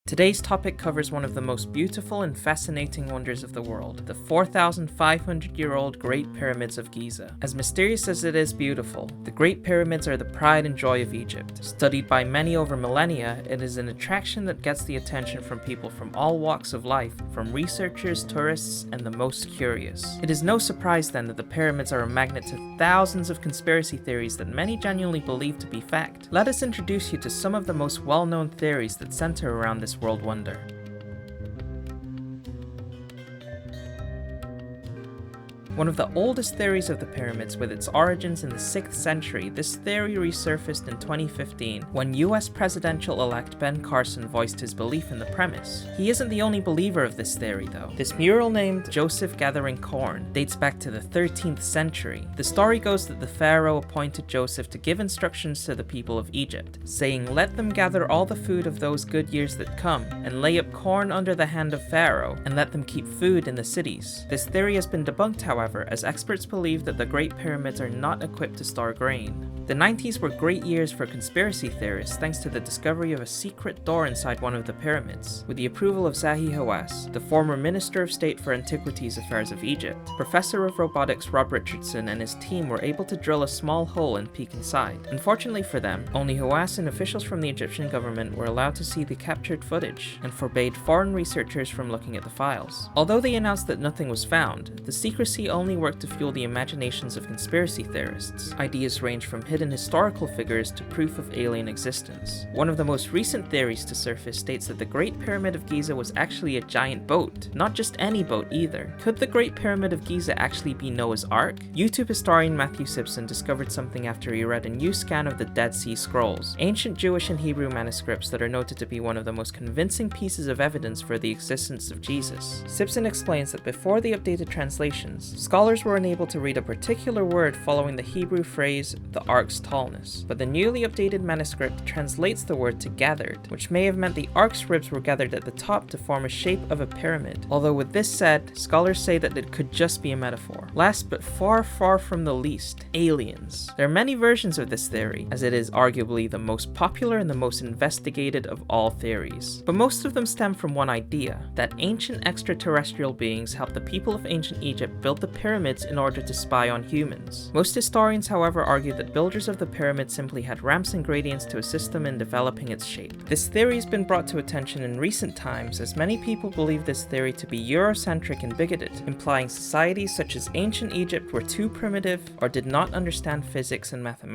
Today's topic covers one of the most beautiful and fascinating wonders of the world, the 4,500-year-old Great Pyramids of Giza. As mysterious as it is beautiful, the Great Pyramids are the pride and joy of Egypt. Studied by many over millennia, it is an attraction that gets the attention from people from all walks of life, from researchers, tourists, and the most curious. It is no surprise then that the pyramids are a magnet to thousands of conspiracy theories that many genuinely believe to be fact. Let us introduce you to some of the most well-known theories that center around this world wonder. One of the oldest theories of the pyramids, with its origins in the 6th century, this theory resurfaced in 2015 when US presidential-elect Ben Carson voiced his belief in the premise. He isn't the only believer of this theory though. This mural named Joseph Gathering Corn dates back to the 13th century. The story goes that the pharaoh appointed Joseph to give instructions to the people of Egypt, saying, "Let them gather all the food of those good years that come, and lay up corn under the hand of Pharaoh, and let them keep food in the cities." This theory has been debunked, however, as experts believe that the Great Pyramids are not equipped to store grain. The 90s were great years for conspiracy theorists thanks to the discovery of a secret door inside one of the pyramids. With the approval of Zahi Hawass, the former Minister of State for Antiquities Affairs of Egypt, Professor of Robotics Rob Richardson and his team were able to drill a small hole and peek inside. Unfortunately for them, only Hawass and officials from the Egyptian government were allowed to see the captured footage, and forbade foreign researchers from looking at the files. Although they announced that nothing was found, the secrecy only worked to fuel the imaginations of conspiracy theorists. Ideas range from hidden historical figures to proof of alien existence. One of the most recent theories to surface states that the Great Pyramid of Giza was actually a giant boat, not just any boat either. Could the Great Pyramid of Giza actually be Noah's Ark? YouTube historian Matthew Simpson discovered something after he read a new scan of the Dead Sea Scrolls, ancient Jewish and Hebrew manuscripts that are noted to be one of the most convincing pieces of evidence for the existence of Jesus. Simpson explains that before the updated translations, scholars were unable to read a particular word following the Hebrew phrase, the ark's tallness, but the newly updated manuscript translates the word to gathered, which may have meant the ark's ribs were gathered at the top to form a shape of a pyramid. Although with this said, scholars say that it could just be a metaphor. Last but far from the least, aliens. There are many versions of this theory, as it is arguably the most popular and the most investigated of all theories. But most of them stem from one idea, that ancient extraterrestrial beings helped the people of ancient Egypt build the pyramids in order to spy on humans. Most historians, however, argue that builders of the pyramid simply had ramps and gradients to assist them in developing its shape. This theory has been brought to attention in recent times, as many people believe this theory to be Eurocentric and bigoted, implying societies such as ancient Egypt were too primitive or did not understand physics and mathematics.